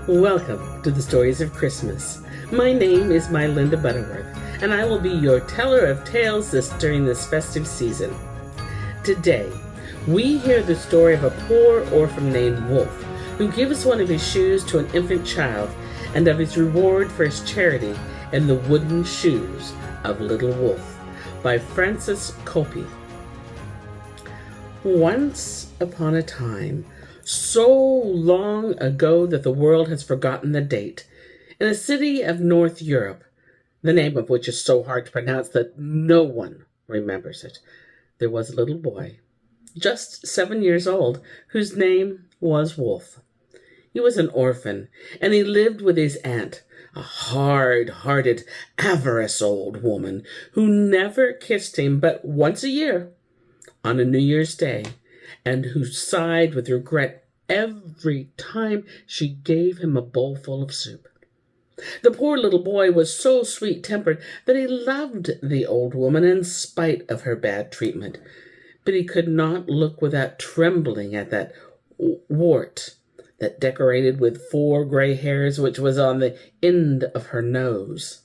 Welcome to the Stories of Christmas. My name is MyLinda Butterworth, and I will be your teller of tales during this festive season. Today, we hear the story of a poor orphan named Wolff, who gives one of his shoes to an infant child, and of his reward for his charity in the wooden shoes of little Wolff, by François Coppée. Once upon a time, so long ago that the world has forgotten the date, in a city of North Europe, the name of which is so hard to pronounce that no one remembers it, there was a little boy, just 7 years old, whose name was Wolff. He was an orphan, and he lived with his aunt, a hard-hearted, avaricious old woman who never kissed him but once a year, on a New Year's Day, and who sighed with regret every time she gave him a bowlful of soup. The poor little boy was so sweet-tempered that he loved the old woman in spite of her bad treatment, but he could not look without trembling at that wart that decorated with 4 gray hairs which was on the end of her nose.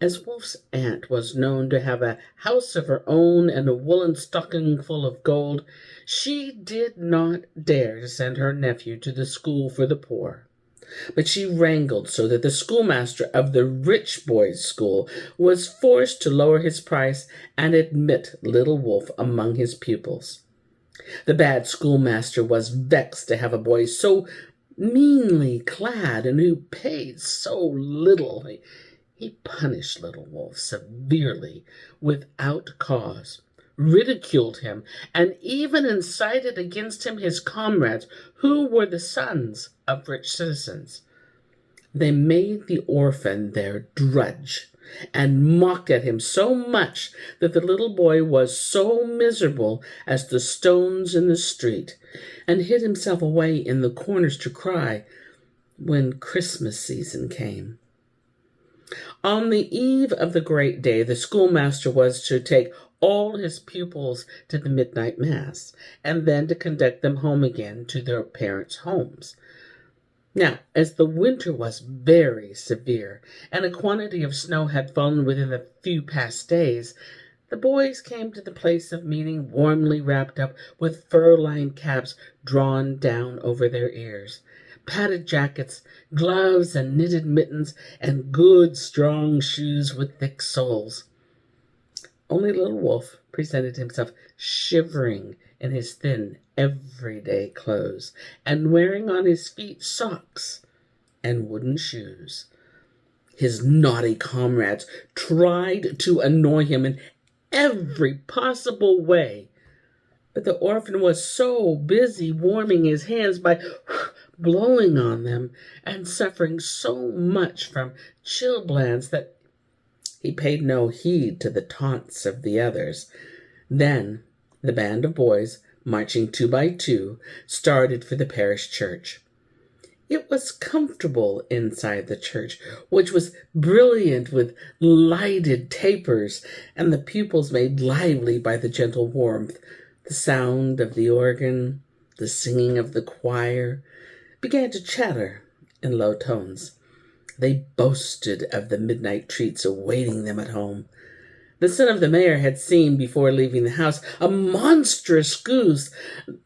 As Wolff's aunt was known to have a house of her own and a woolen stocking full of gold, she did not dare to send her nephew to the school for the poor. But she wrangled so that the schoolmaster of the rich boys' school was forced to lower his price and admit little Wolff among his pupils. The bad schoolmaster was vexed to have a boy so meanly clad and who paid so little. He punished little Wolff severely without cause, ridiculed him, and even incited against him his comrades, who were the sons of rich citizens. They made the orphan their drudge, and mocked at him so much that the little boy was so miserable as the stones in the street, and hid himself away in the corners to cry when Christmas season came. On the eve of the great day, the schoolmaster was to take all his pupils to the midnight mass, and then to conduct them home again to their parents' homes. Now, as the winter was very severe, and a quantity of snow had fallen within the few past days, the boys came to the place of meeting warmly wrapped up with fur-lined caps drawn down over their ears, padded jackets, gloves, and knitted mittens, and good strong shoes with thick soles. Only little Wolff presented himself shivering in his thin, everyday clothes, and wearing on his feet socks and wooden shoes. His naughty comrades tried to annoy him in every possible way, but the orphan was so busy warming his hands by blowing on them and suffering so much from chilblains that he paid no heed to the taunts of the others. Then the band of boys, marching 2 by 2, started for the parish church. It was comfortable inside the church, which was brilliant with lighted tapers, and the pupils made lively by the gentle warmth. The sound of the organ, the singing of the choir, began to chatter in low tones. They boasted of the midnight treats awaiting them at home. The son of the mayor had seen, before leaving the house, a monstrous goose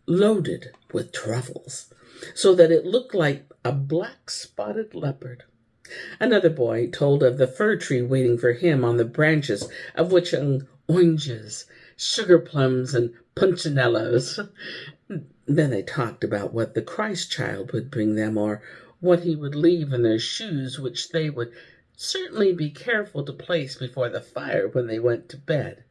loaded with truffles, so that it looked like a black-spotted leopard. Another boy told of the fir tree waiting for him on the branches of which hung oranges, sugar plums, and punchinellos. Then they talked about what the Christ child would bring them, or what he would leave in their shoes, which they would certainly be careful to place before the fire when they went to bed.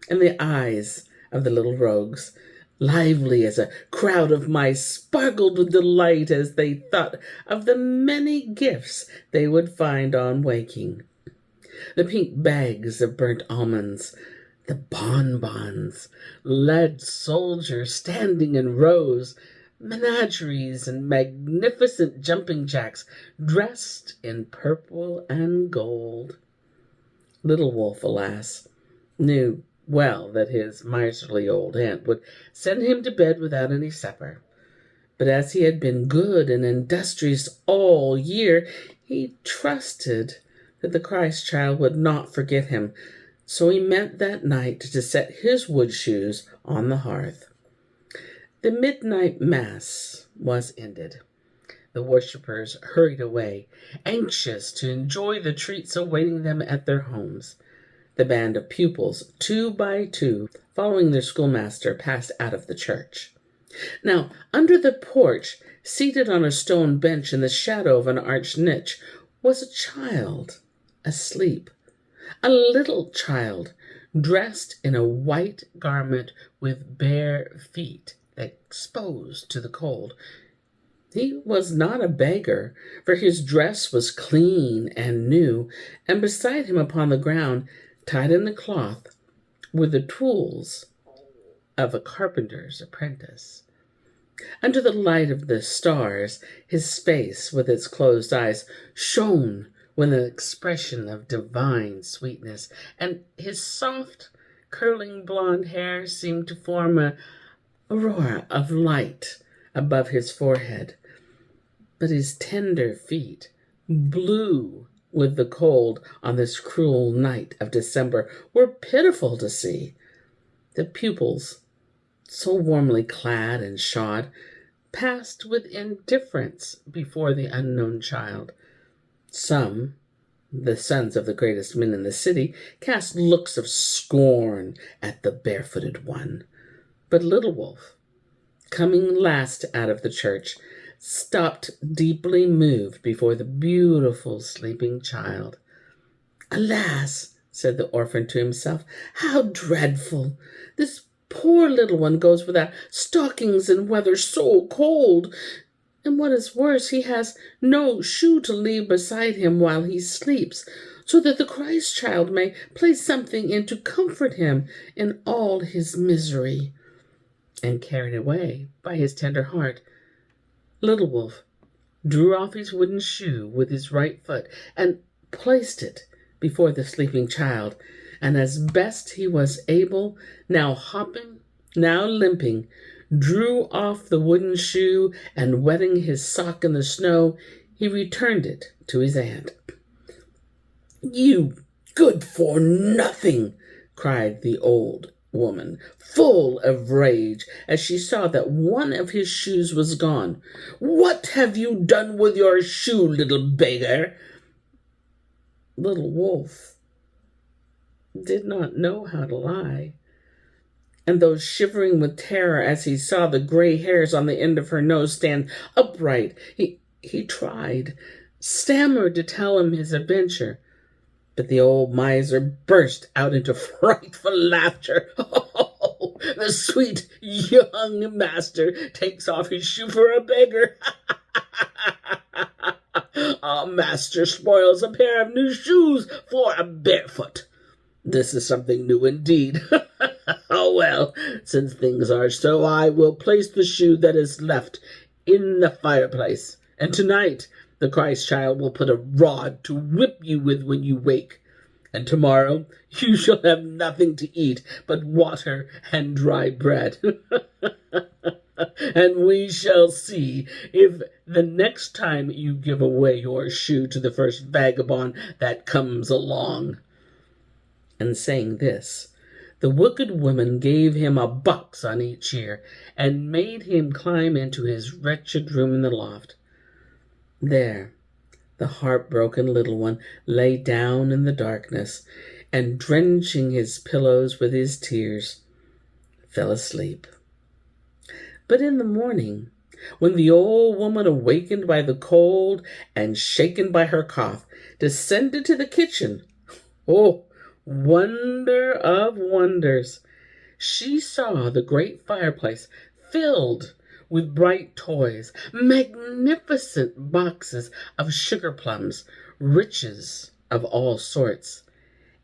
And the eyes of the little rogues, lively as a crowd of mice, sparkled with delight as they thought of the many gifts they would find on waking. The pink bags of burnt almonds, the bonbons, lead soldiers standing in rows, menageries and magnificent jumping jacks dressed in purple and gold. Little Wolff, alas, knew well that his miserly old aunt would send him to bed without any supper, But as he had been good and industrious all year, he trusted that the Christ child would not forget him. So he meant that night to set his wood shoes on the hearth. The midnight mass was ended. The worshippers hurried away, anxious to enjoy the treats awaiting them at their homes. The band of pupils, 2 by 2, following their schoolmaster, passed out of the church. Now, under the porch, seated on a stone bench in the shadow of an arched niche, was a child asleep. A little child, dressed in a white garment with bare feet exposed to the cold. He was not a beggar, for his dress was clean and new, and beside him upon the ground, tied in a cloth, were the tools of a carpenter's apprentice. Under the light of the stars, his face, with its closed eyes, shone with an expression of divine sweetness, and his soft, curling blonde hair seemed to form an aurora of light above his forehead. But his tender feet, blue with the cold on this cruel night of December, were pitiful to see. The pupils, so warmly clad and shod, passed with indifference before the unknown child. Some, the sons of the greatest men in the city, cast looks of scorn at the barefooted one. But little Wolff, coming last out of the church, stopped deeply moved before the beautiful sleeping child. "Alas," said the orphan to himself, "how dreadful! This poor little one goes without stockings in weather so cold. And what is worse, he has no shoe to leave beside him while he sleeps, so that the Christ child may place something in to comfort him in all his misery." And carried away by his tender heart, little Wolff drew off his wooden shoe with his right foot and placed it before the sleeping child, and as best he was able, now hopping, now limping, drew off the wooden shoe, and wetting his sock in the snow, he returned it to his aunt. "You good-for-nothing!" cried the old woman, full of rage, as she saw that one of his shoes was gone. "What have you done with your shoe, little beggar?" Little Wolff did not know how to lie, and though shivering with terror as he saw the gray hairs on the end of her nose stand upright, he tried, stammered to tell him his adventure. But the old miser burst out into frightful laughter. "Oh, the sweet young master takes off his shoe for a beggar. A master spoils a pair of new shoes for a barefoot. This is something new indeed. Oh well, since things are so, I will place the shoe that is left in the fireplace, and tonight the Christ child will put a rod to whip you with when you wake, and tomorrow you shall have nothing to eat but water and dry bread. And we shall see if the next time you give away your shoe to the first vagabond that comes along." And saying this, the wicked woman gave him a box on each ear, and made him climb into his wretched room in the loft. There, the heartbroken little one lay down in the darkness, and drenching his pillows with his tears, fell asleep. But in the morning, when the old woman, awakened by the cold and shaken by her cough, descended to the kitchen, oh, wonder of wonders! She saw the great fireplace filled with bright toys, magnificent boxes of sugar plums, riches of all sorts,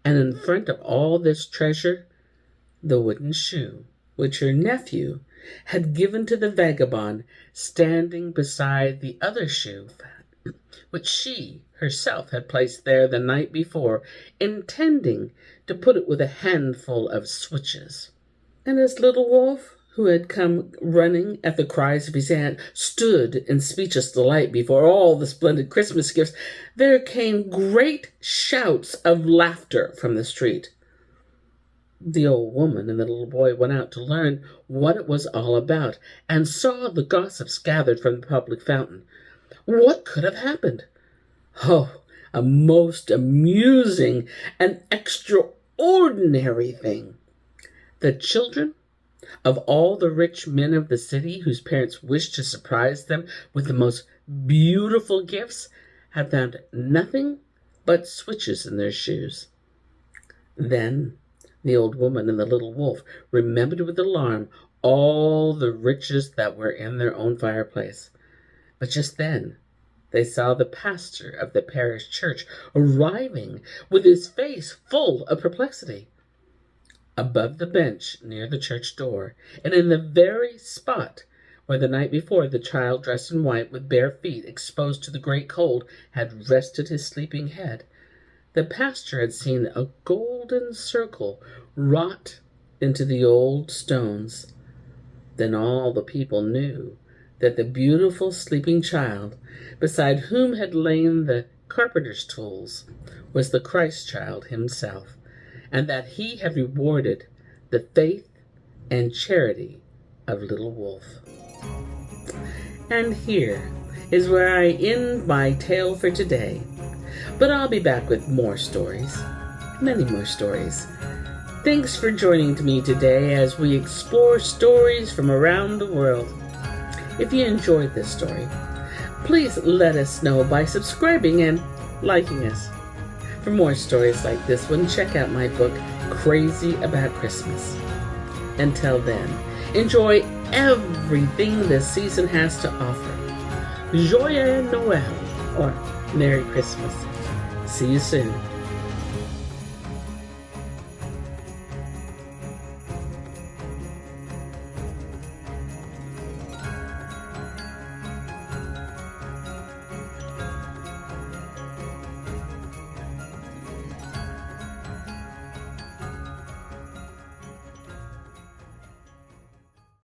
and in front of all this treasure, the wooden shoe which her nephew had given to the vagabond, standing beside the other shoe which she herself had placed there the night before, intending to put it with a handful of switches. And as little Wolff who had come running at the cries of his aunt, stood in speechless delight before all the splendid Christmas gifts. There came great shouts of laughter from the street. The old woman and the little boy went out to learn what it was all about, and saw the gossips gathered from the public fountain. What could have happened? Oh, a most amusing and extraordinary thing. The children of all the rich men of the city, whose parents wished to surprise them with the most beautiful gifts, had found nothing but switches in their shoes. Then the old woman and the little wolf remembered with alarm all the riches that were in their own fireplace. But just then they saw the pastor of the parish church arriving with his face full of perplexity. Above the bench near the church door, and in the very spot where the night before the child dressed in white with bare feet exposed to the great cold had rested his sleeping head, the pastor had seen a golden circle wrought into the old stones. Then all the people knew that the beautiful sleeping child, beside whom had lain the carpenter's tools, was the Christ child himself, and that he had rewarded the faith and charity of little Wolff. And here is where I end my tale for today. But I'll be back with more stories, many more stories. Thanks for joining me today as we explore stories from around the world. If you enjoyed this story, please let us know by subscribing and liking us. For more stories like this one, check out my book, Crazy About Christmas. Until then, enjoy everything this season has to offer. Joyeux Noël, or Merry Christmas. See you soon.